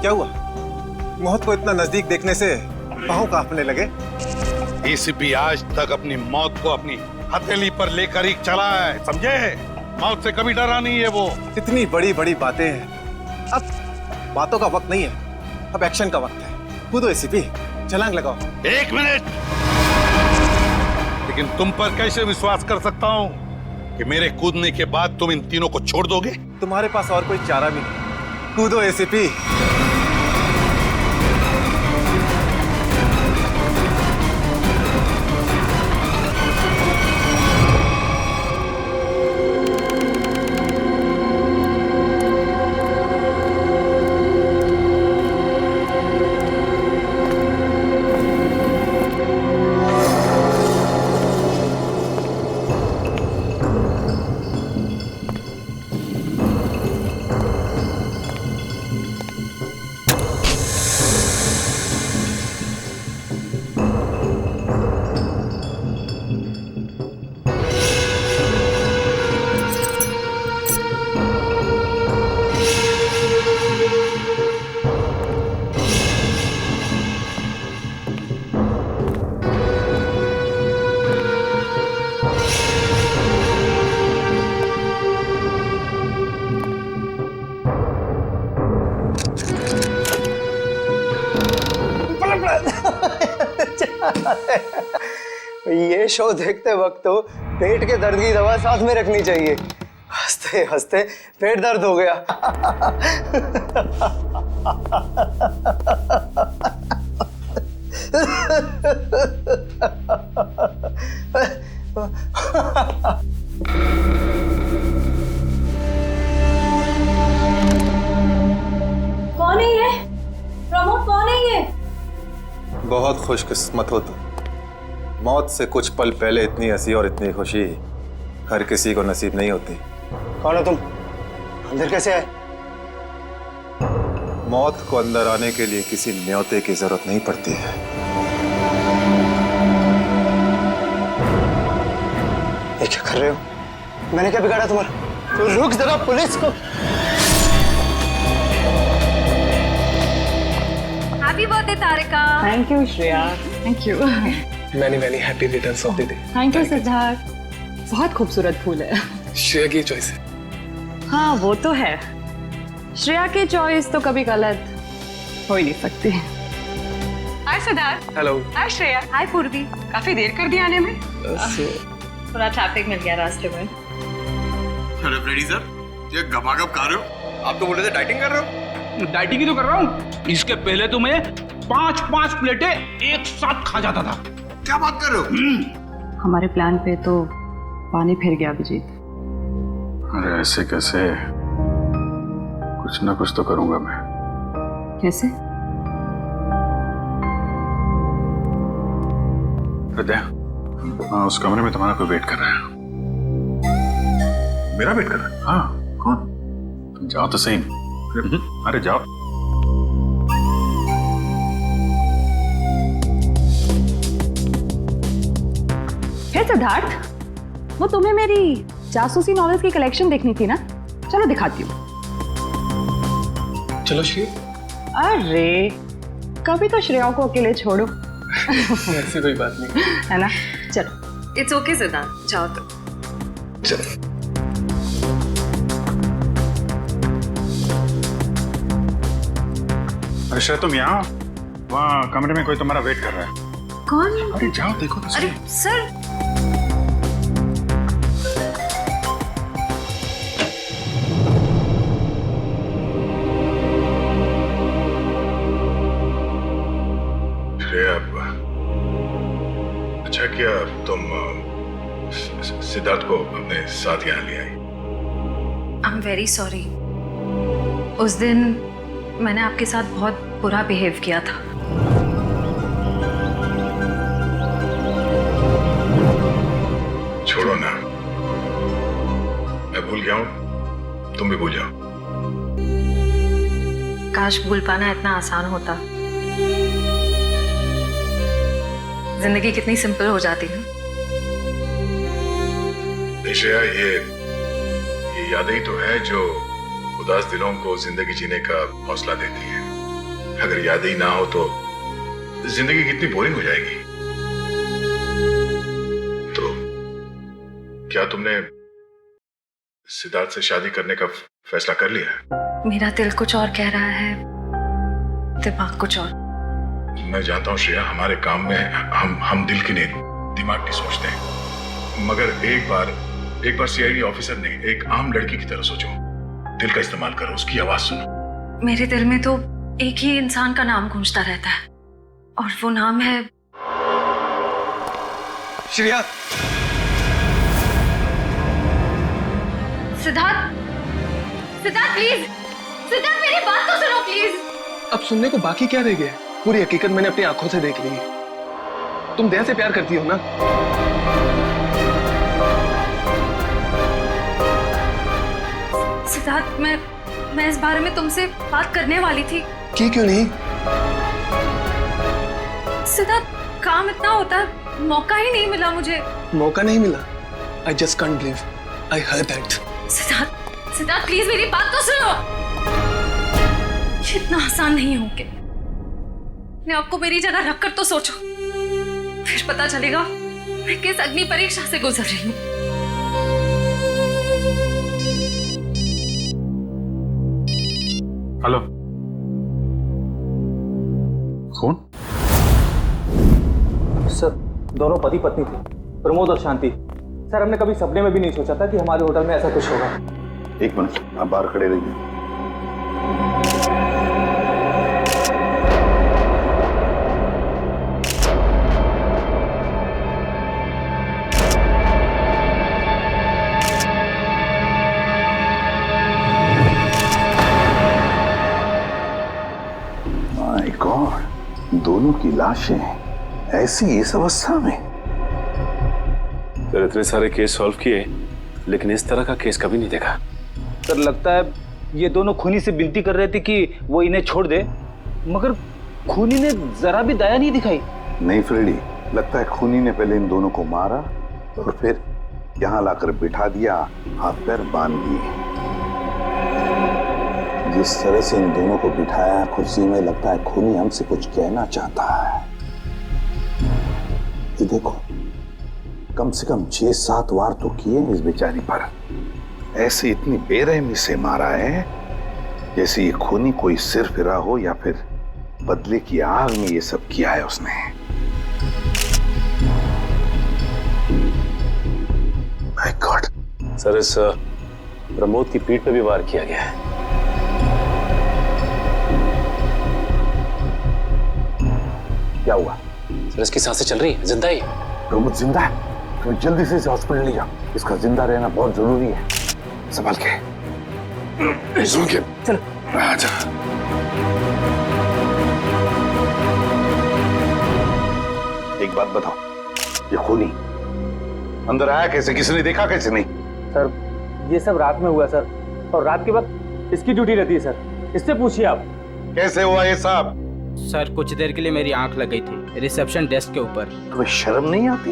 क्या हुआ? मौत को इतना नजदीक देखने से पांव कांपने लगे। एसीपी आज तक अपनी मौत को अपनी हथेली पर लेकर ही चला है, समझे? मौत से कभी डरा नहीं है वो। इतनी बड़ी बड़ी बातें हैं, अब बातों का वक्त नहीं है, अब एक्शन का वक्त है। कूदो एसीपी, छलांग लगाओ। 1 मिनट, लेकिन तुम पर कैसे विश्वास कर सकता हूं कि मेरे कूदने के बाद तुम इन तीनों को छोड़ दोगे? तुम्हारे पास और कोई चारा भी नहीं। कूदो एसीपी। ये शो देखते वक्त तो पेट के दर्द की दवा साथ में रखनी चाहिए। हंसते हंसते पेट दर्द हो गया। कौन है ये? प्रमोद कौन है ये? बहुत खुशकिस्मत हो तुम। मौत से कुछ पल पहले इतनी हंसी और इतनी खुशी हर किसी को नसीब नहीं होती। कौन हो तुम? अंदर कैसे आए? मौत को अंदर आने के लिए किसी न्योते की जरूरत नहीं पड़ती है। ये क्या कर रहे हो? मैंने क्या बिगाड़ा तुम्हारा? तो रुक जरा, पुलिस को। Happy birthday Tarika. Thank you Shreya. Thank you. Many happy returns of the day. Thank you Siddharth. बहुत खूबसूरत फूल है। श्रेया की चॉइस है। हाँ वो तो है, श्रेया की चॉइस तो कभी गलत हो ही नहीं सकती। हाय सिद्धार्थ। हेलो। हाय श्रेया। हाय पूर्वी। काफी देर कर दी आने में। थोड़ा ट्रैफिक मिल गया रास्ते में। अरे फ्रेडी सर, ये गपागप खा रहे हो? आप तो बोले थे डाइटिंग कर रहे हो। डाइटिंग ही तो कर रहा हूँ। इसके पहले तो मैं 5-5 प्लेटें एक साथ खा जाता था। क्या बात कर रहे हो? हमारे प्लान पे तो पानी फिर गया अभिजीत। अरे ऐसे कैसे? कुछ ना कुछ तो करूंगा मैं। कैसे? हृदय, उस कमरे में तुम्हारा कोई वेट कर रहा है। मेरा वेट कर रहा है? हाँ। कौन? तुम जाओ तो सही। अरे जाओ। हे सिद्धार्थ, वो तुम्हें मेरी जासूसी नॉवेल्स की कलेक्शन देखनी थी ना? चलो दिखाती हूँ। चलो श्रेया। अरे कभी तो श्रेया को अकेले छोड़ो। ऐसी कोई बात नहीं है ना? चलो। इट्स ओके सिद्धार्थ, जाओ तो। चलो। अरे श्रेया, तुम यहाँ वहाँ कमरे में कोई तुम्हारा वेट कर रहा है। कौन? अरे जाओ देखो तो सही। अरे सर, श्रेया, अच्छा किया तुम सिद्धार्थ को अपने साथ यहाँ ले आई। I am very sorry. उस दिन मैंने आपके साथ बहुत बुरा बिहेव किया था। छोड़ो ना, मैं भूल गया हूँ, तुम भी भूल जाओ। काश भूल पाना इतना आसान होता। जिंदगी कितनी सिंपल हो जाती है। श्रेया, ये यादें ही तो है जो उदास दिलों को जिंदगी जीने का हौसला देती है। अगर यादें ही ना हो तो जिंदगी कितनी बोरिंग हो जाएगी। तो क्या तुमने सिद्धार्थ से शादी करने का फैसला कर लिया? मेरा दिल कुछ और कह रहा है, दिमाग कुछ और। मैं जानता हूँ श्रेया, हमारे काम में हम दिल की नहीं दिमाग की सोचते हैं, मगर एक बार सीआईडी ऑफिसर ने एक आम लड़की की तरह सोचो। दिल का इस्तेमाल करो, उसकी आवाज सुनो। मेरे दिल में तो एक ही इंसान का नाम गूंजता रहता है, और वो नाम है श्रेया। सिद्धार्थ। सिद्धार्थ प्लीज, सिद्धार्थ मेरी बात तो सुनो प्लीज। अब सुनने को बाकी क्या रह गया? पूरी हकीकत मैंने अपनी आंखों से देख ली है। तुम दया से प्यार करती हो ना? सिद्धार्थ, मैं इस बारे में तुमसे बात करने वाली थी। की क्यों नहीं? सिद्धार्थ, काम इतना होता है, मौका ही नहीं मिला मुझे। मौका नहीं मिला? I just can't believe I heard that. Siddharth please मेरी बात तो सुनो। ये इतना आसान नहीं हो के। मैं आपको मेरी जगह रखकर तो सोचो, फिर पता चलेगा मैं किस अग्नि परीक्षा से गुजर रही हूँ। हेलो, कौन? सर, दोनों पति पत्नी थे, प्रमोद और शांति। सर, हमने कभी सपने में भी नहीं सोचा था कि हमारे होटल में ऐसा कुछ होगा। एक मिनट, आप बाहर खड़े रहिए। माय गॉड, दोनों की लाशें ऐसी इस अवस्था में। सर, इतने सारे केस सॉल्व किए, लेकिन इस तरह का केस कभी नहीं देखा। सर, लगता है ये दोनों खूनी से विनती कर रहे थे कि वो इन्हें छोड़ दे, मगर खूनी ने जरा भी दया नहीं दिखाई। नहीं फ्रेडी, लगता है खूनी ने पहले इन दोनों को मारा और फिर यहाँ लाकर बिठा दिया, हाथ पैर बांध दिए। जिस तरह से इन दोनों को बिठाया कुर्सी में, लगता है खूनी हमसे कुछ कहना चाहता है। ये देखो, कम से कम 6-7 वार तो किए इस बेचारी पर। ऐसे इतनी बेरहमी से मारा है जैसे ये खूनी कोई सिर फिरा हो या फिर बदले की आग में ये सब किया है उसने। My God. सर, इस प्रमोद की पीठ पे भी वार किया गया है। क्या हुआ? सर, इसकी सांसें चल रही है, जिंदा ही। प्रमोद जिंदा है? तो जल्दी से इसे हॉस्पिटल ले जाओ, इसका जिंदा रहना बहुत जरूरी है। संभाल के। चलो। आजा। एक बात बताओ, ये खूनी अंदर आया कैसे? किसी ने देखा कैसे? नहीं सर, ये सब रात में हुआ सर, और रात के वक्त इसकी ड्यूटी रहती है सर, इससे पूछिए आप। कैसे हुआ ये सब? सर, कुछ देर के लिए मेरी आंख लग गई थी रिसेप्शन डेस्क के ऊपर। तुम्हें शर्म नहीं आती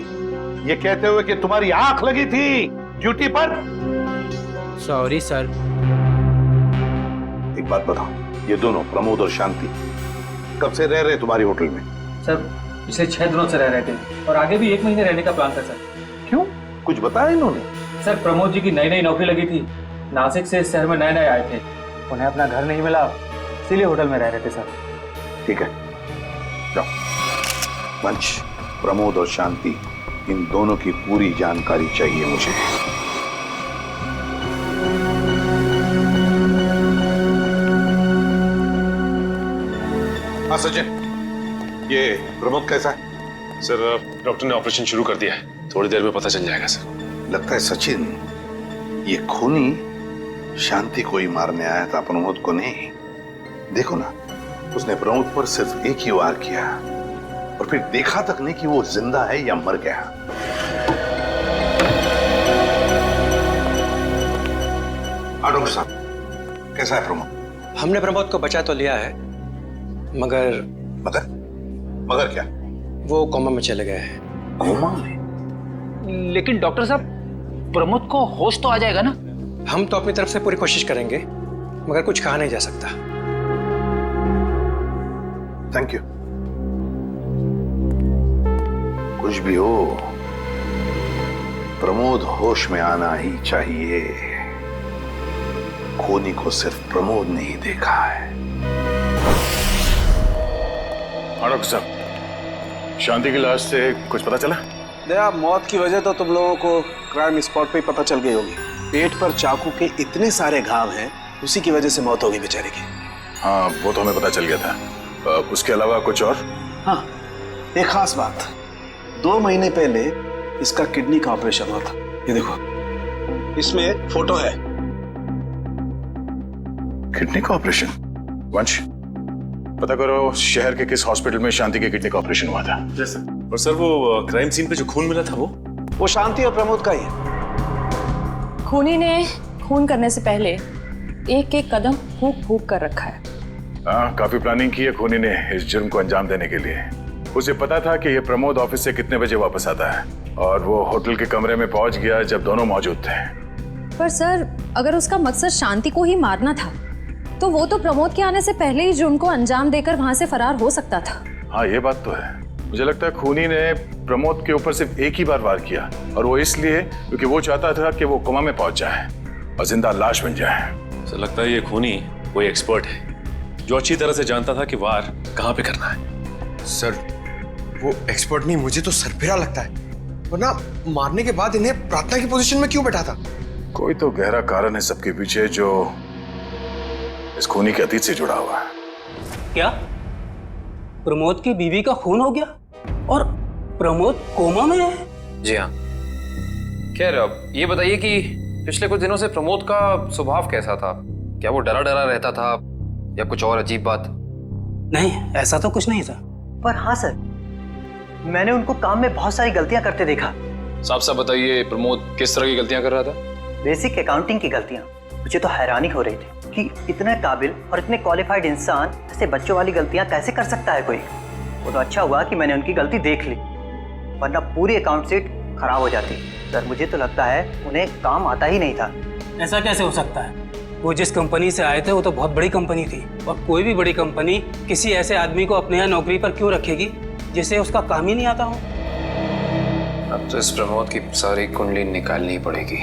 ये कहते हुए कि तुम्हारी आंख लगी थी ड्यूटी पर? Sorry sir. एक बात बताओ, ये दोनों प्रमोद और शांति कब से रह रहे तुम्हारी होटल में? सर, पिछले 6 दिनों से रह रहे थे, और आगे भी 1 महीने रहने का प्लान था सर। क्यों, कुछ बताया इन्होंने? सर, प्रमोद जी की नई नौकरी लगी थी, नासिक से इस शहर में नए आए थे, उन्हें अपना घर नहीं मिला, इसीलिए होटल में रह रहे थे सर। ठीक है, जाओ। पंच, प्रमोद और शांति, इन दोनों की पूरी जानकारी चाहिए मुझे। हाँ सचिन, ये प्रमोद कैसा है? सर, डॉक्टर ने ऑपरेशन शुरू कर दिया है, थोड़ी देर में पता चल जाएगा सर। लगता है सचिन, ये खूनी शांति को ही मारने आया था, प्रमोद को नहीं। देखो ना, उसने प्रमोद पर सिर्फ एक ही वार किया और फिर देखा तक नहीं कि वो जिंदा है या मर गया। हाँ डॉक्टर साहब, कैसा है प्रमोद? हमने प्रमोद को बचा तो लिया है, मगर मगर क्या? वो कोमा में चले गए हैं। कोमा में? लेकिन डॉक्टर साहब, प्रमोद को होश तो आ जाएगा ना? हम तो अपनी तरफ से पूरी कोशिश करेंगे, मगर कुछ कहा नहीं जा सकता। Thank you. कुछ भी हो, प्रमोद होश में आना ही चाहिए। खूनी को सिर्फ प्रमोद ने ही देखा है। डॉक्टर साहब, शांति की लाश से कुछ पता चला? दया, मौत की वजह तो तुम लोगों को क्राइम स्पॉट पे ही पता चल गई होगी। पेट पर चाकू के इतने सारे घाव हैं, उसी की वजह से मौत होगी बेचारे की। हाँ, वो तो हमें पता चल गया था। उसके अलावा कुछ और? हाँ, एक खास बात। 2 महीने पहले इसका किडनी का ऑपरेशन हुआ था। ये देखो, इसमें फोटो है। किडनी का ऑपरेशन? वंश, पता करो शहर के किस हॉस्पिटल में शांति के किडनी का ऑपरेशन हुआ था। और सर, वो क्राइम सीन पे जो खून मिला था वो शांति और प्रमोद का ही है। खूनी ने खून करने से पहले एक एक कदम फूंक फूंक कर रखा है। हाँ, काफी प्लानिंग की है खूनी ने इस जुर्म को अंजाम देने के लिए। उसे पता था कि ये प्रमोद ऑफिस से कितने बजे वापस आता है, और वो होटल के कमरे में पहुंच गया जब दोनों मौजूद थे। पर सर, अगर उसका मकसद शांति को ही मारना था, तो वो तो प्रमोद के आने से पहले ही जुर्म को अंजाम देकर वहां से फरार हो सकता था। हाँ, ये बात तो है। मुझे लगता है खूनी ने प्रमोद के ऊपर सिर्फ एक ही बार वार किया, और वो इसलिए क्योंकि वो चाहता था कि वो कोमा में पहुंच जाए और जिंदा लाश बन जाए। सर, लगता है ये खूनी कोई एक्सपर्ट है जो अच्छी तरह से जानता था कि वार कहाँ पे करना है। सर, वो एक्सपर्ट नहीं, मुझे तो सरफिरा लगता है। वरना मारने के बाद इन्हें प्रार्थना की पोजीशन में क्यों बैठा था? कोई तो गहरा कारण है सबके पीछे जो इस खूनी के अतीत से जुड़ा हुआ है। क्या प्रमोद की बीवी का खून हो गया और प्रमोद कोमा में है? जी हाँ। खैर, अब ये बताइए कि पिछले कुछ दिनों से प्रमोद का स्वभाव कैसा था? क्या वो डरा डरा रहता था या कुछ और अजीब बात? नहीं, ऐसा तो कुछ नहीं था। पर हाँ सर, मैंने उनको काम में बहुत सारी गलतियां करते देखा। साफ साफ बताइए, प्रमोद किस तरह की गलतियां कर रहा था? बेसिक अकाउंटिंग की गलतियां। मुझे तो हैरानी हो रही थी कि इतने काबिल और इतने क्वालिफाइड इंसान ऐसे बच्चों वाली गलतियां कैसे कर सकता है कोई। वो तो अच्छा हुआ कि मैंने उनकी गलती देख ली, वरना पूरी अकाउंट शीट खराब हो जाती। सर, मुझे तो लगता है उन्हें काम आता ही नहीं था। ऐसा कैसे हो सकता है? वो जिस कंपनी से आए थे वो तो बहुत बड़ी कंपनी थी, और कोई भी बड़ी कंपनी किसी ऐसे आदमी को अपने यहाँ नौकरी पर क्यों रखेगी जिसे उसका काम ही नहीं आता हो? अब तो इस प्रमोद की सारी कुंडली निकालनी पड़ेगी।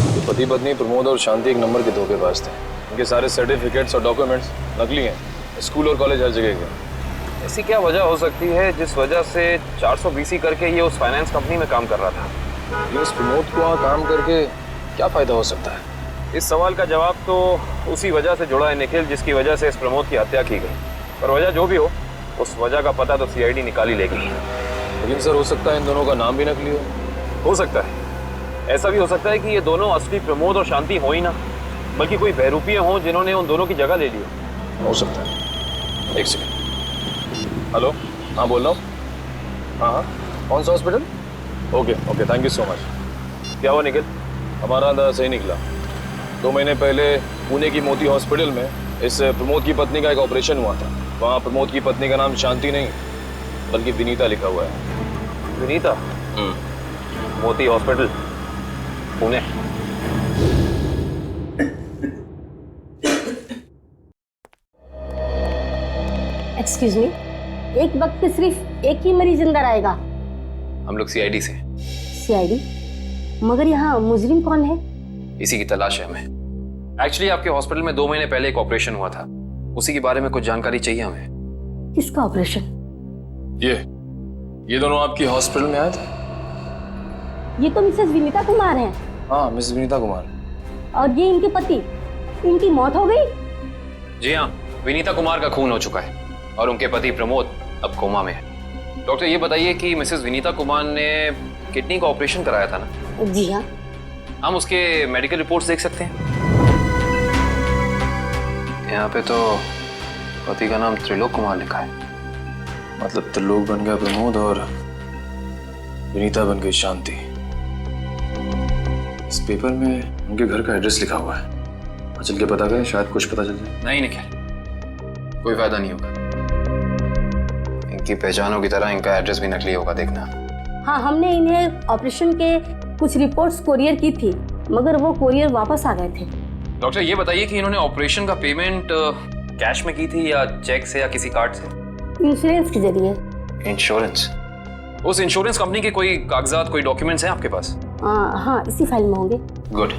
तो पति पत्नी प्रमोद और शांति एक नंबर के धोखेबाज थे। उनके सारे सर्टिफिकेट्स और डॉक्यूमेंट्स नकली हैं। स्कूल और कॉलेज हर जगह के। ऐसी क्या वजह हो सकती है जिस वजह से 420 करके ये उस फाइनेंस कंपनी में काम कर रहा था? ये इस प्रमोद को वहाँ काम करके क्या फायदा हो सकता है? इस सवाल का जवाब तो उसी वजह से जुड़ा है निखिल, जिसकी वजह से इस प्रमोद की हत्या की गई। पर वजह जो भी हो, उस वजह का पता तो सीआईडी निकाल ही लेगी। लेकिन सर, हो सकता है इन दोनों का नाम भी नकली हो सकता है। ऐसा भी हो सकता है कि ये दोनों असली प्रमोद और शांति हो ही ना, बल्कि कोई बहरूपिये हों जिन्होंने उन दोनों की जगह ले ली हो सकता है। एक सेकंड। हेलो, हाँ बोल रहा हूँ। हाँ, कौन सा hospital? Okay, thank you so much. क्या हुआ निखिल? हमारा अंदाजा सही निकला। 2 महीने पहले पुणे की मोती हॉस्पिटल में इस प्रमोद की पत्नी का एक ऑपरेशन हुआ था। वहाँ प्रमोद की पत्नी का नाम शांति नहीं बल्कि विनीता लिखा हुआ है। विनीता? मोती हॉस्पिटल, पुणे। एक्सक्यूज मी, एक वक्त पे सिर्फ एक ही मरीज अंदर आएगा? हम लोग सीआईडी से। सीआईडी? मगर यहाँ मुजरिम कौन है? इसी की तलाश है हमें। एक्चुअली आपके हॉस्पिटल में 2 महीने पहले एक ऑपरेशन हुआ था, उसी के बारे में कुछ जानकारी चाहिए हमें। किसका ऑपरेशन? ये दोनों आपके हॉस्पिटल में आए थे? ये तो मिसेस विनीता कुमार हैं। हाँ, मिसेस विनीता कुमार। और ये इनके पति, इनकी मौत हो गई? जी हाँ, विनीता कुमार का खून हो चुका है और उनके पति प्रमोद अब कोमा में है। डॉक्टर, ये बताइए कि मिसेस विनीता कुमार ने किडनी का ऑपरेशन कराया था ना? जी हाँ। हम उसके मेडिकल रिपोर्ट्स देख सकते हैं? यहाँ पे तो पति का नाम त्रिलोक कुमार लिखा है। मतलब त्रिलोक बन गया प्रमोद और विनीता बन गई शांति। इस पेपर में उनके घर का एड्रेस लिखा हुआ है। चल के पता करें, शायद कुछ पता चल जाए। नहीं निखिल, कोई फायदा नहीं होगा। इनकी पहचानों की तरह इनका एड्रेस भी नकली होगा, देखना। हाँ, हमने इन्हें ऑपरेशन के कुछ रिपोर्ट्स कोरियर की थी, मगर वो कोरियर वापस आ गए थे। डॉक्टर, ये बताइए कि इन्होंने ऑपरेशन का पेमेंट कैश में की थी या चेक से या किसी कार्ड से? इंश्योरेंस के जरिए। इंश्योरेंस? उस इंश्योरेंस कंपनी के कोई कागजात, कोई डॉक्यूमेंट्स हैं आपके पास? हाँ, इसी फाइल में होंगे। गुड।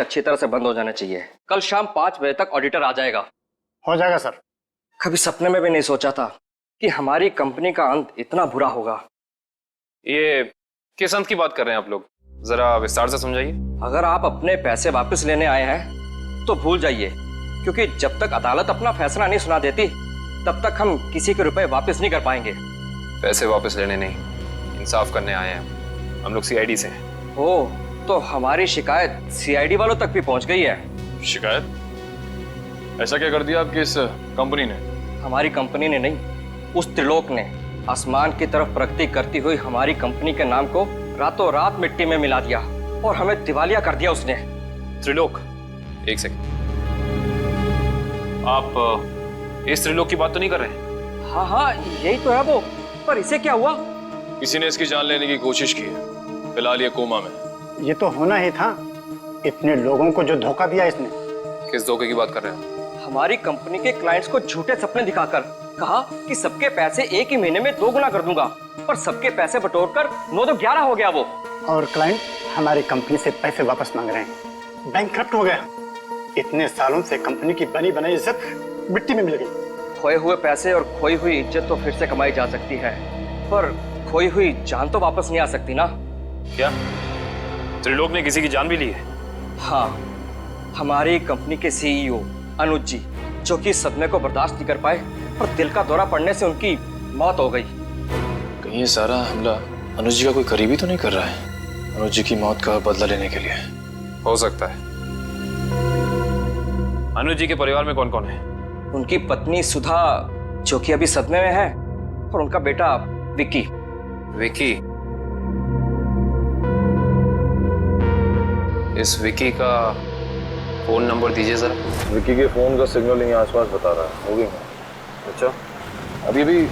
अच्छी तरह से बंद हो जाना चाहिए। कल शाम 5 बजे तक ऑडिटर आ जाएगा। हो जाएगा सर। कभी सपने में भी नहीं सोचा था कि हमारी कंपनी का अंत इतना बुरा होगा। ये किस अंत की बात कर रहे हैं आप लोग? जरा विस्तार से समझाइए। अगर आप अपने पैसे वापस लेने आए हैं तो भूल जाइए, क्योंकि जब तक अदालत अपना फैसला नहीं सुना देती तब तक हम किसी के रुपए वापस नहीं कर पाएंगे। पैसे वापस लेने नहीं, इंसाफ करने आए हैं। हम लोग सीआईडी से हैं। ओह, तो हमारी शिकायत सीआईडी वालों तक भी पहुंच गई है। शिकायत? ऐसा क्या कर दिया आपकी इस कंपनी ने? हमारी कंपनी ने नहीं, उस त्रिलोक ने आसमान की तरफ प्रगति करती हुई हमारी कंपनी के नाम को रातों रात मिट्टी में मिला दिया और हमें दिवालिया कर दिया उसने। त्रिलोक? एक सेकंड, आप इस त्रिलोक की बात तो नहीं कर रहे? हाँ हाँ, यही तो है वो। पर इसे क्या हुआ? किसी ने इसकी जान लेने की कोशिश की है। फिलहाल ये कोमा में। ये तो होना ही था, इतने लोगों को जो धोखा दिया इसने। किस धोखे की बात कर रहे हैं? हमारी कंपनी के क्लाइंट्स को झूठे सपने दिखाकर कहा कि सबके पैसे एक ही महीने में 2 गुना कर दूंगा, पर सबके पैसे बटोरकर 9 तो 11 हो गया वो। और क्लाइंट हमारी कंपनी से पैसे वापस मांग रहे हैं। बैंकक्रप्ट हो गया। इतने सालों से कंपनी की बनी बनाई इज्जत मिट्टी में मिल गई। खोए हुए पैसे और खोई हुई इज्जत तो फिर से कमाई जा सकती है, पर खोई हुई जान तो वापस नहीं आ सकती ना। क्या त्रिलोक ने किसी की जान भी ली है? हाँ, हमारी कंपनी के सीईओ अनुज जी, जो कि सदमे को बर्दाश्त नहीं कर पाए और दिल का दौरा पड़ने से उनकी मौत हो गई। कहीं ये सारा हमला अनुज जी का कोई करीबी तो नहीं कर रहा है? अनुज जी की मौत का बदला लेने के लिए? हो सकता है। अनुज जी के परिवार में कौन कौन है? उनकी पत्नी सुधा, जो कि अभी सदमे में है, और उनका बेटा विक्की। विक्की? इस विक्की का फोन नंबर दीजिए जरा। विक्की के फोन का सिग्नल यहीं आसपास बता रहा है। होगी? अच्छा, अभी भी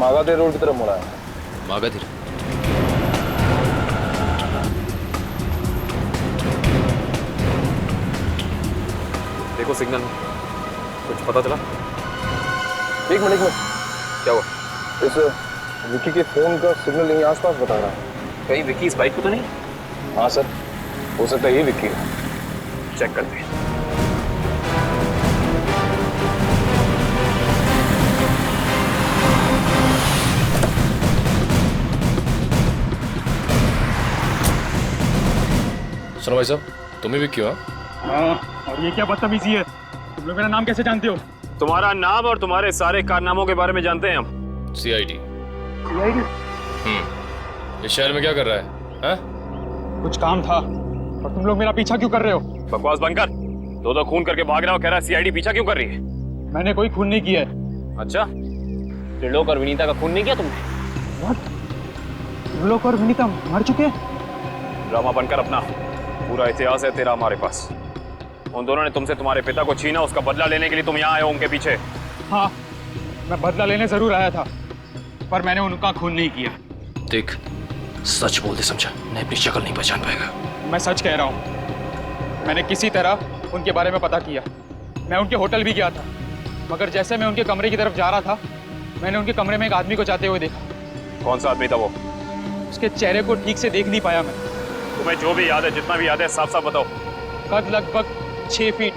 मागाधीर रोड की तरफ मुड़ा है। मागाधीर? देखो सिग्नल कुछ पता चला? एक मिनट में। क्या हुआ? इस विक्की के फोन का सिग्नल यहीं आसपास बता रहा है। कहीं विक्की इस बाइक पे तो नहीं? हाँ सर, हो सकता है ये विक्की है। चेक करते हैं। सुनो भाई साहब, तुम ही विक्की हो? हाँ, और ये क्या बदतमीजी है? तुम लोग मेरा नाम कैसे जानते हो? तुम्हारा नाम और तुम्हारे सारे कारनामों के बारे में जानते हैं हम। सीआईडी। सीआईडी? इस शहर में क्या कर रहा है? हा? कुछ काम था, और तुम लोग मेरा पीछा क्यों कर रहे हो? बकवास बंद कर। दो खून करके भाग रहा हो, कह रहा है सीआईडी पीछा क्यों कर रही है? मैंने कोई खून नहीं किया है। अच्छा, त्रिलोक और विनीता का खून नहीं किया तुमने? What? त्रिलोक और विनीता मर चुके हैं? ड्रामा बनकर अपना पूरा इतिहास है तेरा हमारे पास। उन दोनों ने तुमसे तुम्हारे पिता को छीना, उसका बदला लेने के लिए तुम यहाँ आए हो उनके पीछे। हाँ, मैं बदला लेने जरूर आया था, पर मैंने उनका खून नहीं किया। देख, सच बोल दे समझा, नहीं अपनी शक्ल नहीं पहचान पाएगा। मैं सच कह रहा हूँ। मैंने किसी तरह उनके बारे में पता किया। मैं उनके होटल भी गया था, मगर जैसे मैं उनके कमरे की तरफ जा रहा था, मैंने उनके कमरे में एक आदमी को जाते हुए देखा। कौन सा आदमी था वो? उसके चेहरे को ठीक से देख नहीं पाया मैं। तुम्हें जो भी याद है, जितना भी याद है, साफ साफ बताओ। कद लगभग 6 फीट,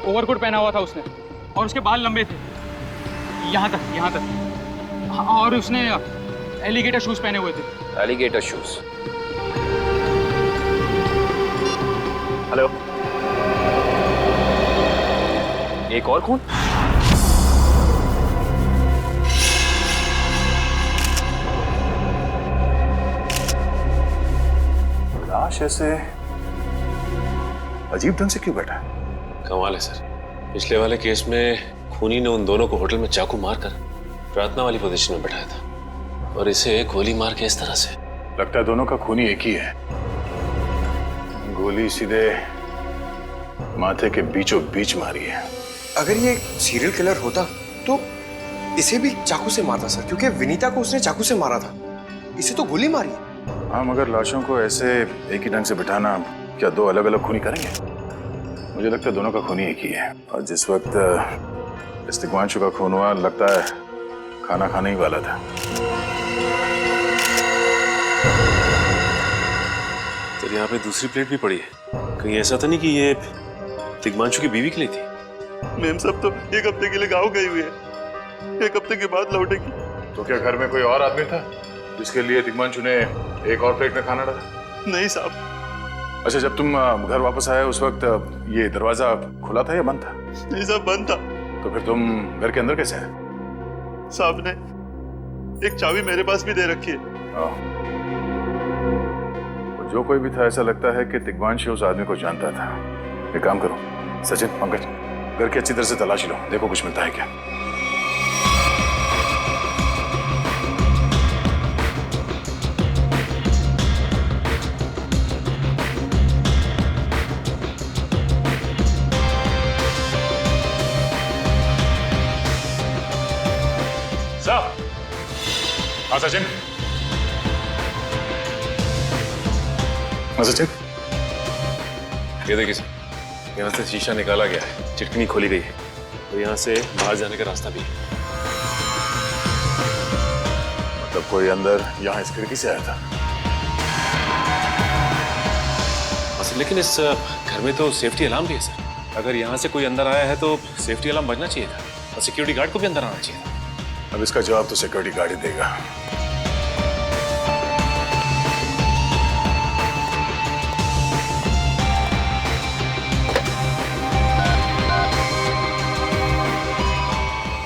ओवरकोट पहना हुआ था उसने, और उसके बाल लंबे थे यहाँ तक। और उसने एलिगेटर शूज पहने हुए थे। Alligator shoes? हेलो, एक और खून? लाश ऐसे अजीब ढंग से क्यों बैठा है? कमाल है सर, पिछले वाले केस में खूनी ने उन दोनों को होटल में चाकू मारकर प्रार्थना वाली पोजीशन में बैठाया था, और इसे गोली मार के इस तरह से। लगता है दोनों का खूनी एक ही है। गोली सीधे माथे के बीचों बीच मारी है। अगर ये सीरियल किलर होता तो इसे भी चाकू से मारता सर, क्योंकि विनीता को उसने चाकू से मारा था, इसे तो गोली मारी। हाँ, मगर लाशों को ऐसे एक ही ढंग से बिठाना क्या दो अलग अलग खूनी करेंगे? मुझे लगता है दोनों का खूनी एक ही है। और जिस वक्त इस तिग्मांशु का खून हुआ, लगता है खाना खाने ही वाला था। तो यहाँ पे दूसरी प्लेट भी पड़ी है। कहीं ऐसा तो नहीं कि ये तिग्मांशु की बीवी के लिए थी? मैम सब तो एक हफ्ते के लिए गाँव गई हुई है, एक हफ्ते के बाद लौटेगी। तो क्या घर में कोई और आदमी था जिसके लिए तिग्मांशु ने एक और प्लेट में खाना डाला? नहीं साहब। अच्छा, जब तुम घर वापस आए उस वक्त ये दरवाजा खुला था या बंद था? नहीं साहब, बंद था। तो फिर तुम घर के अंदर कैसे आए? साहब ने एक चाबी मेरे पास भी दे रखी है। जो कोई भी था, ऐसा लगता है कि तिग्मांशु उस आदमी को जानता था। एक काम करो सचिन, पंकज, घर की अच्छी तरह से तलाशी लो, देखो कुछ मिलता है क्या। हाँ सचिन, सचिन, ये देखिए सर, यहाँ से शीशा निकाला गया है, चिटकनी खोली गई है, तो यहाँ से बाहर जाने का रास्ता भी है। मतलब कोई अंदर यहाँ इस खिड़की से आया था? लेकिन इस घर में तो सेफ्टी अलार्म भी है सर। अगर यहाँ से कोई अंदर आया है तो सेफ्टी अलार्म बजना चाहिए था और सिक्योरिटी गार्ड को भी अंदर आना चाहिए था। अब इसका जवाब तो सिक्योरिटी गार्ड ही देगा।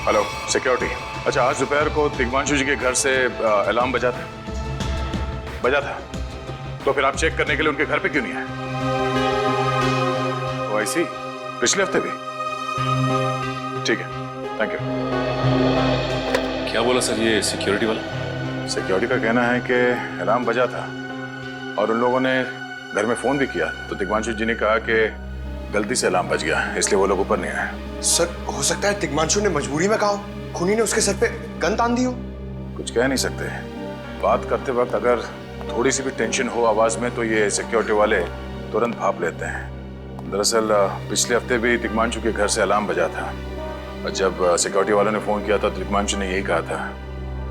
हेलो सिक्योरिटी, अच्छा आज दोपहर को तिग्मांशु जी के घर से अलार्म बजा था, तो फिर आप चेक करने के लिए उनके घर पे क्यों नहीं आए? ओ आई सी, पिछले हफ्ते भी? ठीक है, थैंक यू। क्या बोला सर ये सिक्योरिटी वाला? सिक्योरिटी का कहना है कि अलार्म बजा था और उन लोगों ने घर में फोन भी किया, तो तिग्मांशु जी ने कहा कि गलती से अलार्म बज गया, इसलिए वो लोग ऊपर नहीं आए। सर, हो सकता है तिग्मांशु ने मजबूरी में कहा, खूनी ने उसके सर पे गन तान दी हो। कुछ कह नहीं सकते, बात करते वक्त अगर थोड़ी सी भी टेंशन हो आवाज में तो ये सिक्योरिटी वाले तुरंत भाप लेते हैं। दरअसल पिछले हफ्ते भी तिग्मांशु के घर से अलार्म बजा था और जब सिक्योरिटी वालों ने फोन किया था तो तिग्मांशु ने यही कहा था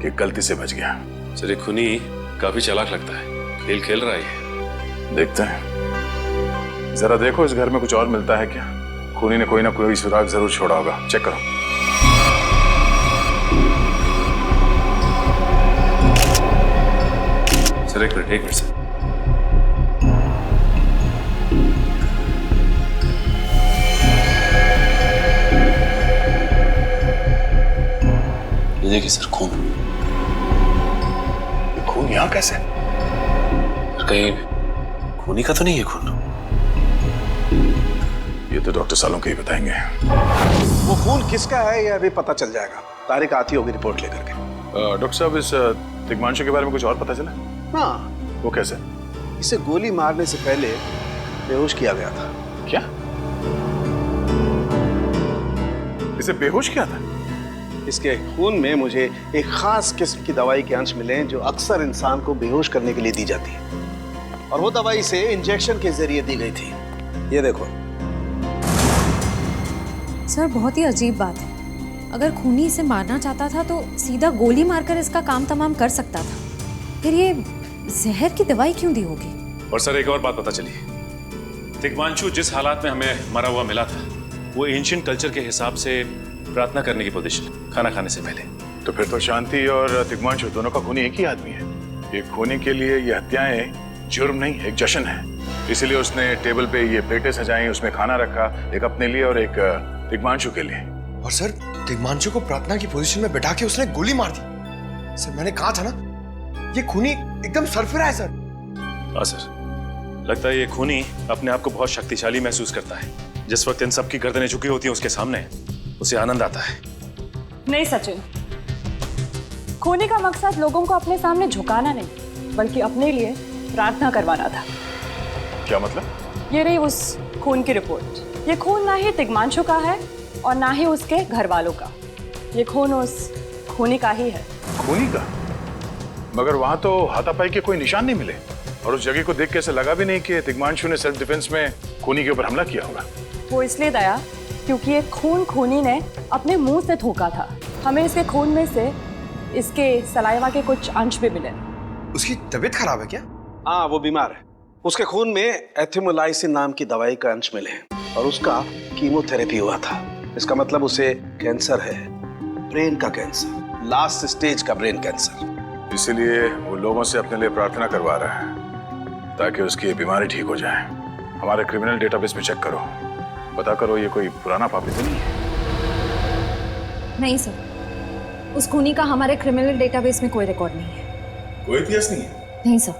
कि गलती से बच गया। सर ये खूनी काफी चालाक लगता है, खेल खेल रहा है। देखते हैं, जरा देखो इस घर में कुछ और मिलता है क्या। खूनी ने कोई ना कोई सुराग जरूर छोड़ा होगा, चेक करो। सर एक मिनट सर। ये देखिए सर, खून। खून यहाँ कैसे? कहीं खूनी का तो नहीं है खून? ये तो डॉक्टर सालों के ही बताएंगे। वो खून किसका है ये अभी पता चल जाएगा। तारिक आती होगी रिपोर्ट लेकर के। डॉक्टर साहब, इस तिग्मांशु के बारे में कुछ और पता चला? हाँ। वो कैसे? इसे गोली मारने से पहले बेहोश किया गया था। क्या? इसे बेहोश किया था? इसके खून में मुझे एक खास किस्म की दवाई के अंश मिले जो अक्सर इंसान को बेहोश करने के लिए दी जाती है, और वो दवाई इसे इंजेक्शन के जरिए दी गई थी। ये देखो सर, बहुत ही अजीब बात है। अगर खूनी इसे मारना चाहता था तो सीधा गोली मारकर इसका काम तमाम कर सकता था, फिर ये जहर की दवाई क्यों दी होगी? और सर एक और बात पता चली, तिग्मांशु जिस हालात में हमें मरा हुआ मिला था वो एंशिएंट कल्चर के हिसाब से प्रार्थना करने की पोजीशन, खाना खाने से पहले। तो फिर तो शांति और तिग्मांशु दोनों का खूनी एक ही आदमी है। ये खूनी के लिए ये हत्याएं जुर्म नहीं, एक जश्न है। इसीलिए उसने टेबल पे ये प्लेटें सजाई, उसमें खाना रखा, एक अपने लिए और एक तिग्मांशु के लिए। और सर, तिग्मांशु को प्रार्थना की पोजीशन में बैठा के उसने गोली मार दी। सर मैंने कहा था ना, ये खूनी एकदम सरफिरा है सर। हाँ सर, लगता है ये खूनी अपने आप को बहुत शक्तिशाली महसूस करता है। जिस वक्त इन सब की गर्दनें झुकी होती हैं उसके सामने, उसे आनंद आता है। नहीं सचिन, खूनी का मकसद लोगों को अपने सामने झुकाना नहीं, बल्कि अपने लिए प्रार्थना करवाना था। क्या मतलब? ये रही उस खून की रिपोर्ट। ये खून ना ही तिग्मांशु का है और ना ही उसके घर वालों का। ये खून उस खूनी का ही है। खूनी का? मगर वहां तो हाथापाई के कोई निशान नहीं मिले। और उस जगह को देख के ऐसा लगा भी नहीं कि तिग्मांशु ने सेल्फ डिफेंस में खूनी के ऊपर हमला किया होगा। वो इसलिए दया क्योंकि ये खून खूनी ने अपने मुंह से थूका था। हमें इसके खून में से इसके सलाइवा के कुछ अंश भी मिले। उसकी तबीयत खराब है क्या? हाँ, वो बीमार है। उसके खून में एथिमोलाइसिन नाम की दवाई का अंश मिले हैं और उसका कीमोथेरेपी हुआ था। इसका मतलब उसे कैंसर है, ब्रेन का कैंसर, लास्ट स्टेज का ब्रेन कैंसर। इसीलिए वो लोगों से अपने लिए प्रार्थना करवा रहा है ताकि उसकी बीमारी ठीक हो जाए। हमारे क्रिमिनल डेटाबेस में चेक करो, पता करो ये कोई पुराना पापी तो नहीं है। नहीं सर, उस खूनी का हमारे क्रिमिनल डेटाबेस में कोई रिकॉर्ड नहीं है। कोई इतिहास नहीं है? नहीं सर।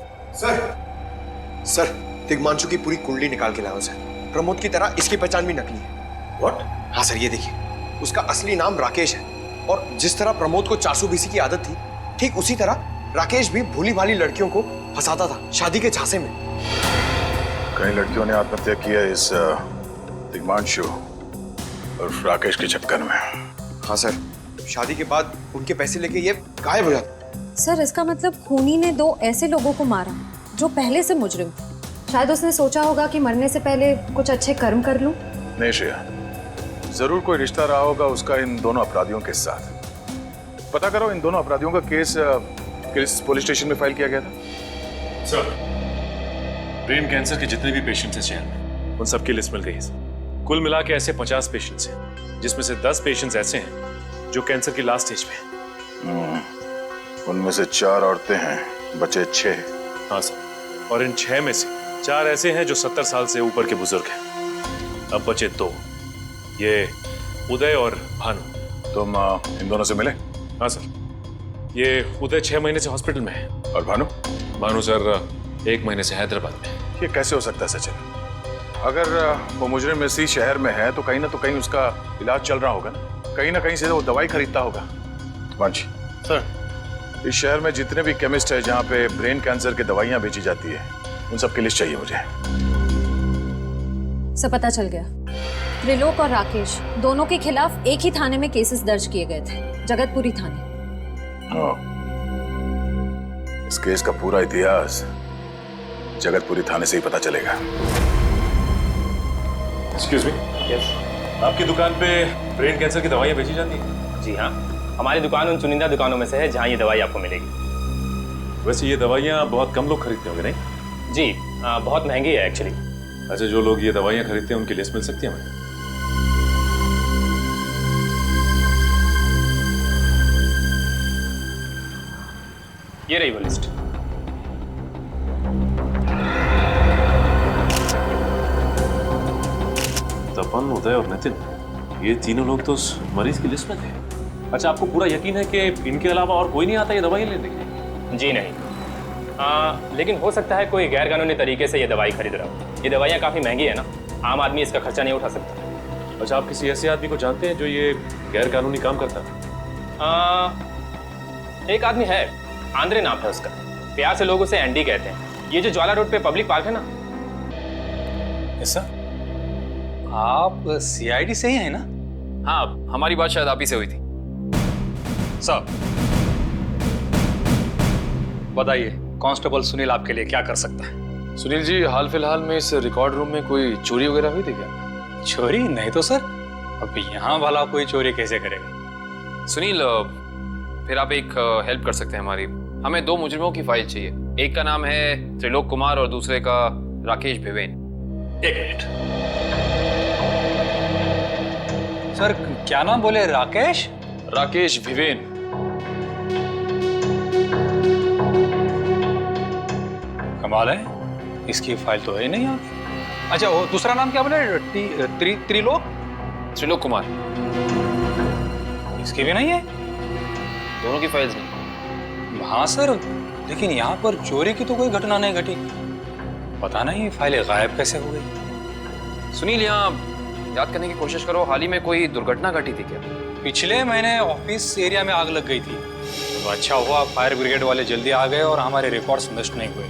सर, तिग्मांशु की पूरी कुंडली निकाल के लाओ सर। प्रमोद की तरह इसकी पहचान भी नकली है। What? हाँ सर, ये देखिए, उसका असली नाम राकेश है और जिस तरह प्रमोद को 400 बीसी की आदत थी, ठीक उसी तरह राकेश भी भोली भाली लड़कियों को फंसाता था शादी के झांसे में। कई लड़कियों ने आत्महत्या की है इस तिग्मांशु और राकेश के चक्कर में। हाँ सर, शादी के बाद उनके पैसे लेके ये गायब हो जाता। सर, इसका मतलब खूनी ने 2 ऐसे लोगों को मारा जो पहले से मुजरिम थे। शायद उसने सोचा होगा कि मरने से पहले कुछ अच्छे कर्म कर लूं। नहीं श्रेया, जरूर कोई रिश्ता रहा होगा उसका इन दोनों अपराधियों के साथ। पता करो इन दोनों अपराधियों का केस किस पुलिस स्टेशन में फाइल किया गया था? सर, ब्रेन कैंसर के जितने भी पेशेंट्स हैं शहर में, उन सबकी लिस्ट मिल गई है। कुल मिला के ऐसे 50 पेशेंट्स हैं, जिसमें से 10 पेशेंट्स ऐसे हैं जो कैंसर की लास्ट स्टेज पे हैं। उनमें से 4 औरतें हैं, बचे 6। हाँ सर, और इन 6 में से 4 ऐसे हैं जो 70 साल से ऊपर के बुजुर्ग हैं। अब बचे 2, ये उदय और भानु। तुम इन दोनों से मिले? हाँ सर, ये उदय 6 महीने से हॉस्पिटल में है। और भानु? भानु सर 1 महीने से हैदराबाद में। ये कैसे हो सकता है सचिन? अगर वो मुजरिम इसी शहर में है तो कहीं उसका इलाज चल रहा होगा ना कहीं से वो दवाई खरीदता होगा। वांची सर, इस शहर में जितने भी केमिस्ट है जहाँ पे ब्रेन कैंसर की दवाइयाँ बेची जाती है, उन सब की लिस्ट चाहिए मुझे। सब पता चल गया। त्रिलोक और राकेश दोनों के खिलाफ एक ही थाने में केसेस दर्ज किए गए थे, जगतपुरी थाने। इस केस का पूरा इतिहास जगतपुरी थाने से ही पता चलेगा। Excuse me, yes. आपकी दुकान पे ब्रेन कैंसर की दवाइयाँ बेची जाती हैं? जी हाँ, हमारी दुकान उन चुनिंदा दुकानों में से है जहाँ ये दवाई आपको मिलेगी। वैसे ये दवाइयाँ बहुत कम लोग खरीदते होंगे नहीं? जी, बहुत महंगी है एक्चुअली। अच्छा, जो लोग ये दवाइयाँ खरीदते हैं उनकी लिस्ट मिल सकती है हमें? ये रही वो लिस्ट। तपन, उदय और नितिन, ये तीनों लोग तो उस मरीज की लिस्ट में थे। अच्छा, आपको पूरा यकीन है कि इनके अलावा और कोई नहीं आता ये दवाई लेने के लिए? जी नहीं, लेकिन हो सकता है कोई गैर कानूनी तरीके से ये दवाई खरीद रहा हो। ये दवाइयाँ काफ़ी महंगी है ना, आम आदमी इसका खर्चा नहीं उठा सकता। अच्छा, आप किसी ऐसे आदमी को जानते हैं जो ये गैर कानूनी काम करता है? एक आदमी है, आंद्रे नाम है उसका। प्यार से लोग उसे एंडी कहते हैं। ये जो ज्वाला रोड पे पब्लिक पार्क है ना। ऐसा? आप सीआईडी से ही हैं ना? हाँ, हमारी बात शायद आप ही से हुई थी। साहब बताइए, कांस्टेबल सुनील आपके लिए क्या कर सकता है? सुनील जी, हाल फिलहाल में इस रिकॉर्ड रूम में कोई चोरी वगैरह हुई थी क्या? चोरी नहीं तो सर, अब यहाँ वाला कोई चोरी कैसे करेगा? सुनील, फिर आप एक हेल्प कर सकते हैं हमारी। हमें 2 मुजरिमों की फाइल चाहिए। एक का नाम है त्रिलोक कुमार और दूसरे का राकेश भिवेन। एक मिनट सर, क्या नाम बोले? राकेश? राकेश भिवेन। कमाल है, इसकी फाइल तो है नहीं यार। अच्छा, वो दूसरा नाम क्या बोले? त्रिलोक? त्रिलोक कुमार। इसकी भी नहीं है? दोनों की फाइल्स नहीं। हाँ सर, लेकिन यहाँ पर चोरी की तो कोई घटना नहीं घटी। पता नहीं फाइलें गायब कैसे हो गई। सुनील, यहाँ याद करने की कोशिश करो, हाल ही में कोई दुर्घटना घटी थी क्या? पिछले महीने ऑफिस एरिया में आग लग गई थी। तो अच्छा हुआ फायर ब्रिगेड वाले जल्दी आ गए और हमारे रिकॉर्ड्स नष्ट नहीं हुए।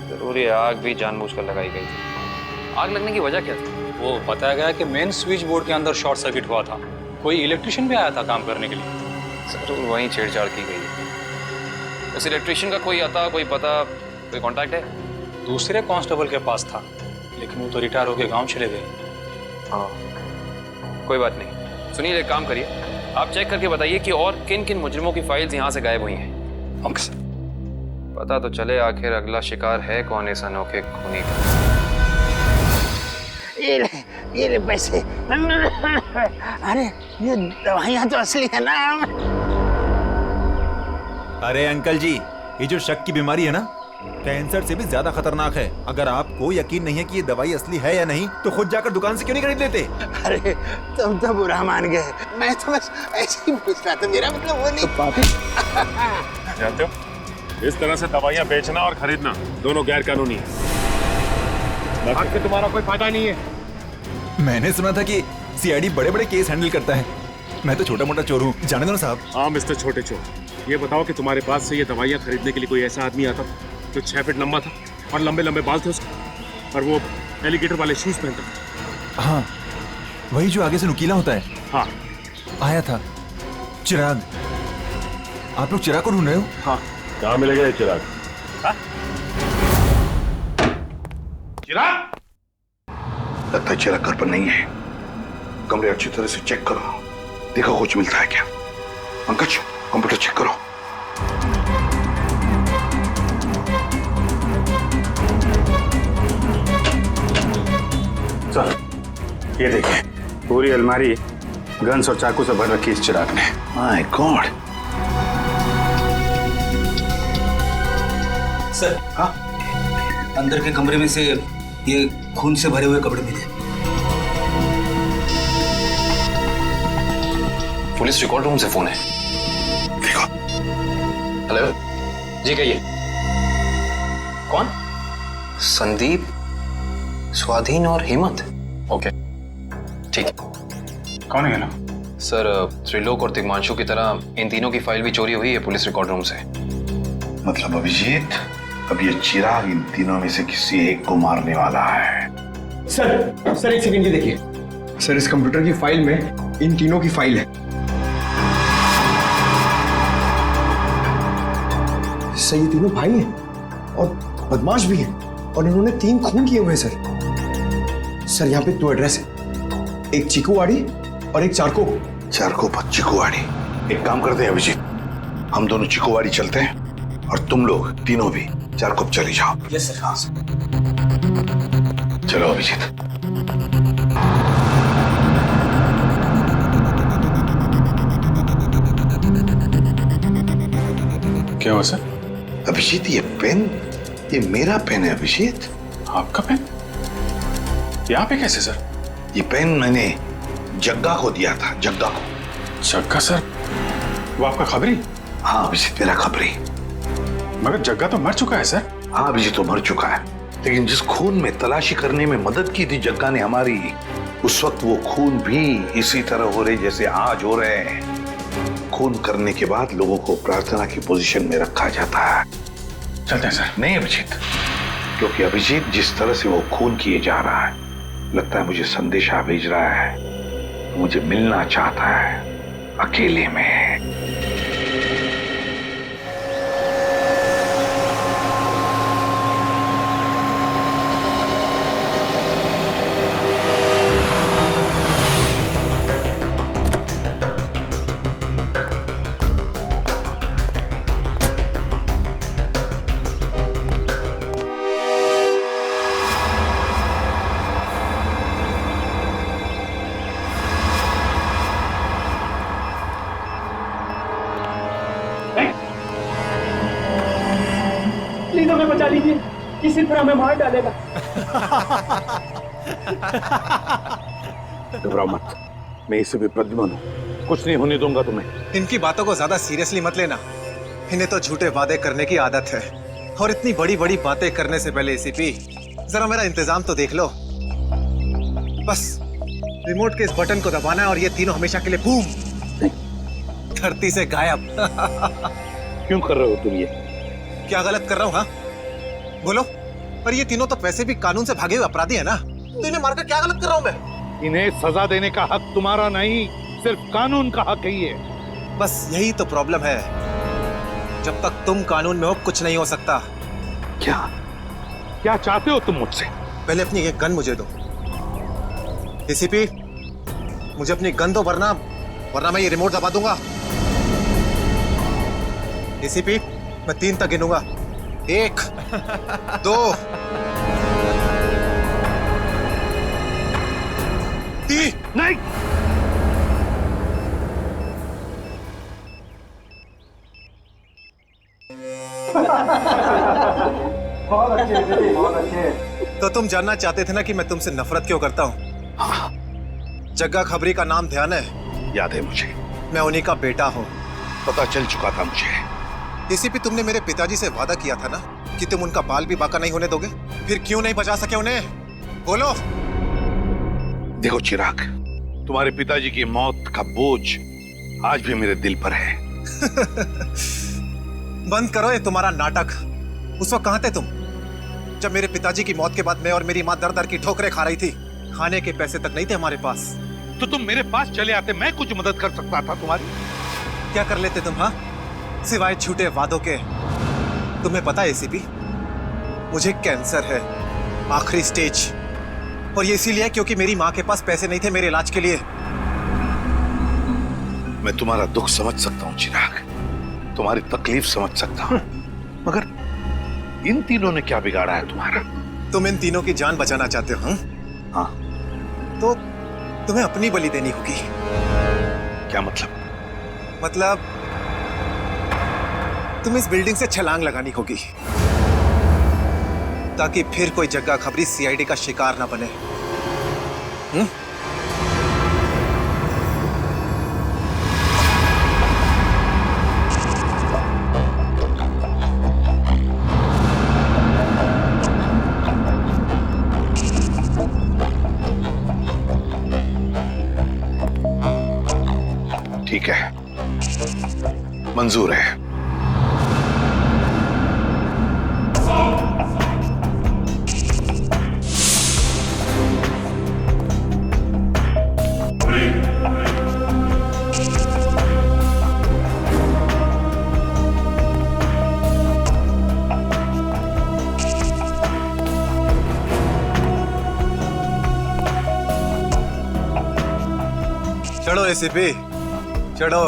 जरूर ये आग भी जानबूझकर लगाई गई थी। आग लगने की वजह क्या थी? वो बताया गया कि मेन स्विच बोर्ड के अंदर शॉर्ट सर्किट हुआ था। कोई इलेक्ट्रिशियन भी आया था काम करने के लिए। जरूर वहीं छेड़छाड़ की गई। उस इलेक्ट्रिशियन का कोई आता, कोई पता, कोई कांटेक्ट है? दूसरे कांस्टेबल के पास था, लेकिन वो तो रिटायर होके गांव चले गए। हाँ, कोई बात नहीं। सुनिए, एक काम करिए, आप चेक करके बताइए कि और किन किन मुजरिमों की फाइल्स यहाँ से गायब हुई हैं। Okay sir. पता तो चले आखिर अगला शिकार है कौन इस अनोखे खूनी का। ये ले पैसे। अरे ये दवाइयाँ तो असली है ना। अरे अंकल जी, ये जो शक की बीमारी है ना, कैंसर से भी ज्यादा खतरनाक है। अगर आपको यकीन नहीं है कि ये दवाई असली है या नहीं, तो खुद जाकर दुकान से क्यों नहीं खरीद लेते? अरे तुम तो बुरा मान गए, मैं तो बस ऐसे ही पूछ रहा था, मेरा मतलब वो नहीं। जानते हो, इस तरह से दवाइयाँ बेचना और खरीदना दोनों गैर कानूनी है। बाकी तुम्हारा कोई फायदा नहीं है। मैंने सुना था कि सीआईडी बड़े बड़े केस हैंडल करता है। मैं तो छोटा मोटा चोर हूँ, जाने दो ना साहब। हाँ मिस्टर छोटे चोर, ये बताओ कि तुम्हारे पास से ये दवाइयाँ खरीदने के लिए कोई ऐसा आदमी आता था जो 6 फीट लंबा था और लंबे लंबे बाल थे उसके, और वो एलिगेटर वाले शूज पहनता था? हाँ, वही जो आगे से नुकीला होता है। हाँ, आया था चिराग। आप लोग चिराग को ढूंढ रहे हो? हाँ। कहाँ मिलेगा ये चिराग? चिराग? लगता है चिराग घर पर नहीं है। कमरे अच्छी तरह से चेक करो, देखो कुछ मिलता है क्या। पंकज, कंप्यूटर चेक करो। सर, ये देखिए, पूरी अलमारी गन्स और चाकू से भर रखी इस चिराग ने। My God. सर, हाँ, अंदर के कमरे में से ये खून से भरे हुए कपड़े मिले। पुलिस रिकॉर्ड रूम से फोन है। देखो। हेलो जी, कहिए। कौन? संदीप, स्वाधीन और हेमंत। ओके, ठीक है। कौन है ना? सर, त्रिलोक और तिग्मांशु की तरह इन तीनों की फाइल भी चोरी हुई है पुलिस रिकॉर्ड रूम से। मतलब अभिजीत, अब ये चिराग इन तीनों में से किसी एक को मारने वाला है। सर एक सेकंड, ये देखिए सर, इस कंप्यूटर की फाइल में इन तीनों की फाइल है। सर, ये तीनों भाई हैं और बदमाश भी हैं, और इन्होंने 3 खून किए हुए हैं सर। यहाँ पे 2 एड्रेस है, एक चीकूवाड़ी और एक चारको। चारको पर चीकूवाड़ी। एक काम करते हैं अभिजीत, हम दोनों चीकूवाड़ी चलते हैं और तुम लोग तीनों भी चारको चले जाओ। Yes sir. हाँ चलो अभिजीत। क्या हुआ सर? अभिजीत, ये पेन, ये मेरा पेन है अभिजीत। आपका पेन? यहाँ पे कैसे सर? ये पेन मैंने जग्गा को दिया था, जग्गा को। जग्गा सर? वो आपका खबरी? हाँ अभिजीत, मेरा खबरी। मगर जग्गा तो मर चुका है सर। हाँ अभिजीत, तो मर चुका है, लेकिन जिस खून में तलाशी करने में मदद की थी जग्गा ने हमारी, उस वक्त वो खून भी इसी तरह हो रहे जैसे आज हो रहे हैं। खून करने के बाद लोगों को प्रार्थना की पोजीशन में रखा जाता है। चलते हैं सर। नहीं अभिजीत, क्योंकि अभिजीत जिस तरह से वो खून किए जा रहा है, लगता है मुझे संदेशा भेज रहा है, मुझे मिलना चाहता है अकेले में। प्लीज हमें बचा लीजिए, किसी तरह हमें मार डालेगा। घबराओ मत, मैं इसे भी प्रद्युम्न हूं, कुछ नहीं होने दूंगा तुम्हें। इनकी बातों को ज्यादा सीरियसली मत लेना, इन्हें तो झूठे वादे करने की आदत है, और इतनी बड़ी बड़ी बातें करने से पहले एसीपी जरा मेरा इंतजाम तो देख लो। बस रिमोट के इस बटन को दबाना है और ये तीनों हमेशा के लिए बूम, धरती से गायब। क्यों कर रहे हो तुम ये? क्या गलत कर रहा हूँ? हाँ बोलो। पर ये तीनों तो वैसे भी कानून से भागे हुए अपराधी है ना, तो इन्हें मारकर क्या गलत कर रहा हूँ मैं? इन्हें सजा देने का हक तुम्हारा नहीं, सिर्फ कानून का हक ही है। बस यही तो प्रॉब्लम है, जब तक तुम कानून में हो कुछ नहीं हो सकता। क्या क्या चाहते हो तुम मुझसे? पहले अपनी ये गन मुझे दो। एसीपी, मुझे अपनी गन दो, वरना मैं ये रिमोट दबा दूंगा। एसीपी, मैं 3 तक गिनूंगा। 1, 2, 3। नहीं, बहुत अच्छे। तो तुम जानना चाहते थे ना कि मैं तुमसे नफरत क्यों करता हूँ? हाँ। जग्गा खबरी का नाम ध्यान है? याद है मुझे। मैं उन्हीं का बेटा हूँ। पता चल चुका था मुझे। एसीपी, तुमने मेरे पिताजी से वादा किया था ना कि तुम उनका बाल भी बाका नहीं होने दोगे। फिर क्यों नहीं बचा सके उन्हें? बोलो। देखो चिराग, तुम्हारे पिताजी की मौत का बोझ आज भी मेरे दिल पर है। बंद करो ये तुम्हारा नाटक। उस वक्त कहाँ थे तुम जब मेरे पिताजी की मौत के बाद मैं और मेरी माँ दर दर की ठोकरें खा रही थी? खाने के पैसे तक नहीं थे हमारे पास। तो तुम मेरे पास चले आते, मैं कुछ मदद कर सकता था तुम्हारी। क्या कर लेते तुम? हाँ, सिवाय झूठे वादों के। तुम्हें पता है एसीपी, मुझे कैंसर है, आखिरी स्टेज। और ये इसीलिए क्योंकि मेरी माँ के पास पैसे नहीं थे मेरे इलाज के लिए। मैं तुम्हारा दुख समझ सकता हूँ चिराग, तुम्हारी तकलीफ समझ सकता हूँ, मगर इन तीनों ने क्या बिगाड़ा है तुम्हारा? तुम इन तीनों की जान बचाना चाहते हो? हाँ। तो तुम्हें अपनी बलि देनी होगी। क्या मतलब? मतलब तुम इस बिल्डिंग से छलांग लगानी होगी ताकि फिर कोई जग्गा खबरी सीआईडी का शिकार ना बने। ठीक है, मंजूर है। चढ़ो एसीपी, चढ़ो।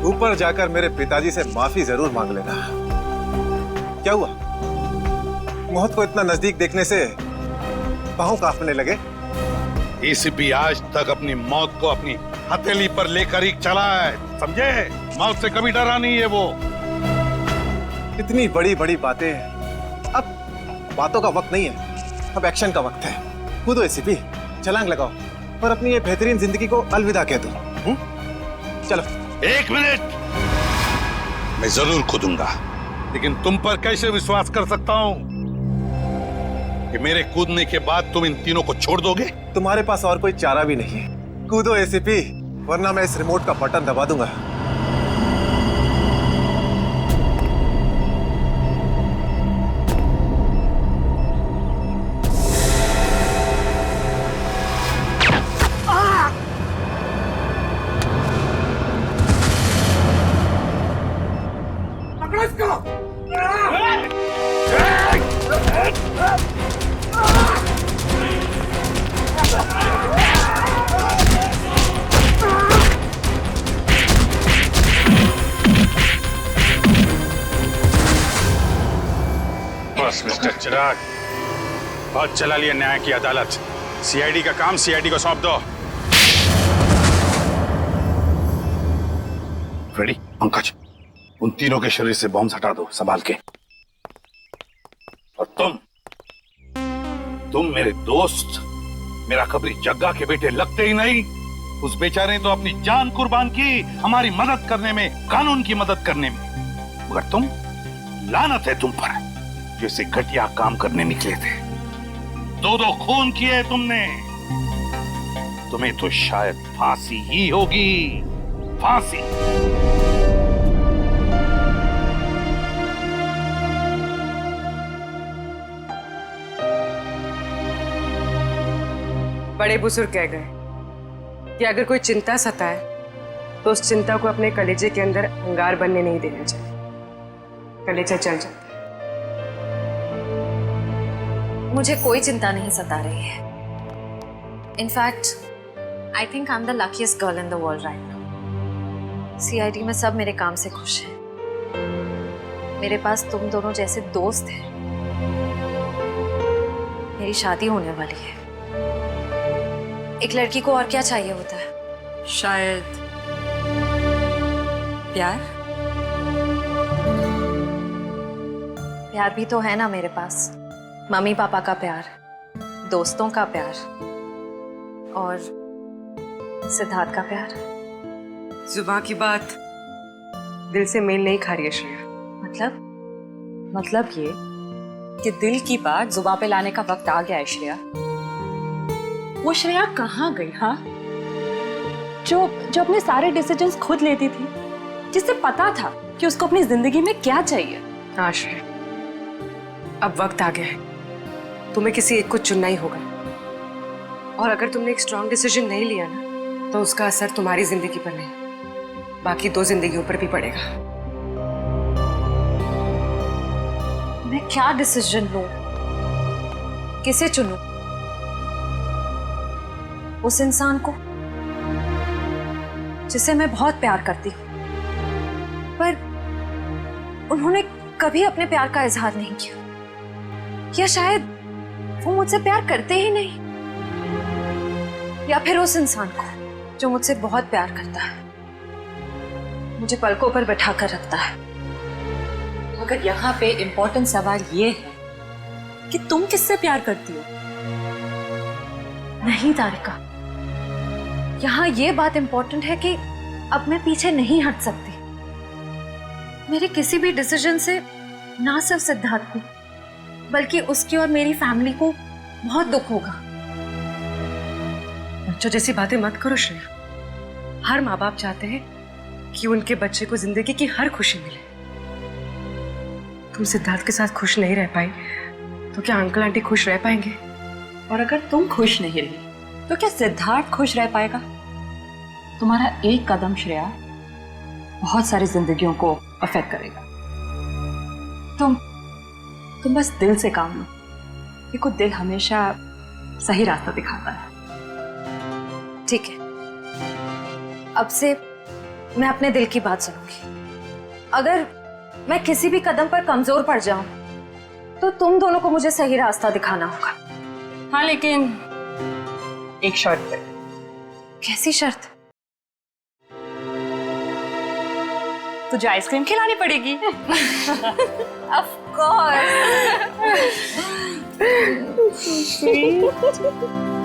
ऊपर जाकर मेरे पिताजी से माफी जरूर मांग लेना। क्या हुआ? मौत को इतना नजदीक देखने से पांव कांपने लगे? एसीपी आज तक अपनी मौत को अपनी हथेली पर लेकर ही चला है, समझे? मौत से कभी डरा नहीं है वो। इतनी बड़ी बड़ी बातें, अब बातों का वक्त नहीं है, अब एक्शन का वक्त है। कूदो एसीपी, छलांग लगाओ और अपनी ये बेहतरीन जिंदगी को अलविदा कह दो। चलो। 1 मिनट, मैं जरूर कूदूंगा, लेकिन तुम पर कैसे विश्वास कर सकता हूं कि मेरे कूदने के बाद तुम इन तीनों को छोड़ दोगे? तुम्हारे पास और कोई चारा भी नहीं है। कूदो एसीपी, वरना मैं इस रिमोट का बटन दबा दूंगा। बस मिस्टर चिराग, बहुत चला लिया न्याय की अदालत। सीआईडी का काम सीआईडी को सौंप दो। रेडी? पंकज, उन तीनों के शरीर से बॉम्ब हटा दो, संभाल के। और तुम मेरे दोस्त, मेरा खबरी जग्गा के बेटे लगते ही नहीं। उस बेचारे ने तो अपनी जान कुर्बान की हमारी मदद करने में, कानून की मदद करने में, मगर तुम, लानत है तुम पर। जैसे घटिया काम करने निकले थे। 2 खून किए तुमने। तुम्हें तो शायद फांसी ही होगी, फांसी। बड़े बुजुर्ग कह गए कि अगर कोई चिंता सताए तो उस चिंता को अपने कलेजे के अंदर अंगार बनने नहीं देना चाहिए। कलेजा जल जाता है। मुझे कोई चिंता नहीं सता रही है। In fact I think I am the luckiest girl in the world right now. CID में सब मेरे काम से खुश हैं। मेरे पास तुम दोनों जैसे दोस्त हैं। मेरी शादी होने वाली है। एक लड़की को और क्या चाहिए होता है? शायद प्यार। प्यार भी तो है ना मेरे पास। मम्मी पापा का प्यार, दोस्तों का प्यार और सिद्धार्थ का प्यार। जुबान की बात दिल से मेल नहीं खा रही है श्रेया। मतलब ये कि दिल की बात जुबान पे लाने का वक्त आ गया है श्रेया। वो श्रेया कहाँ गई? हाँ, जो अपने सारे डिसीजंस खुद लेती थी, जिससे पता था कि उसको अपनी जिंदगी में क्या चाहिए। हाँ श्रेया, अब वक्त आ गया है। तुम्हें किसी एक को चुनना ही होगा। और अगर तुमने एक स्ट्रॉन्ग डिसीजन नहीं लिया ना, तो उसका असर तुम्हारी जिंदगी पर नहीं, बाकी 2 जिंदगियों पर भी पड़ेगा। मैं क्या डिसीजन लूं? किसे चुनूं? उस इंसान को जिसे मैं बहुत प्यार करती हूं, पर उन्होंने कभी अपने प्यार का इजहार नहीं किया, या शायद वो मुझसे प्यार करते ही नहीं, या फिर उस इंसान को जो मुझसे बहुत प्यार करता है, मुझे पलकों पर बैठा कर रखता है। मगर यहाँ पे इम्पोर्टेंट सवाल ये है कि तुम किससे प्यार करती हो? नहीं तारिका, यहाँ ये बात इंपॉर्टेंट है कि अब मैं पीछे नहीं हट सकती। मेरे किसी भी डिसीजन से ना सिर्फ सिद्धार्थ को, बल्कि उसकी और मेरी फैमिली को बहुत दुख होगा। बच्चों जैसी बातें मत करो श्रेया। हर माँ बाप चाहते हैं कि उनके बच्चे को जिंदगी की हर खुशी मिले। तुम सिद्धार्थ के साथ खुश नहीं रह पाई तो क्या अंकल आंटी खुश रह पाएंगे? और अगर तुम खुश नहीं रही तो क्या सिद्धार्थ खुश रह पाएगा? तुम्हारा एक कदम श्रेया बहुत सारी जिंदगियों को अफेक्ट करेगा। तुम बस दिल से काम लो। देखो, दिल हमेशा सही रास्ता दिखाता है। ठीक है, अब से मैं अपने दिल की बात सुनूंगी। अगर मैं किसी भी कदम पर कमजोर पड़ जाऊं तो तुम दोनों को मुझे सही रास्ता दिखाना होगा। हाँ, लेकिन एक शर्त पे। कैसी शर्त? तुझे आइसक्रीम खिलानी पड़ेगी। Of course. So sweet.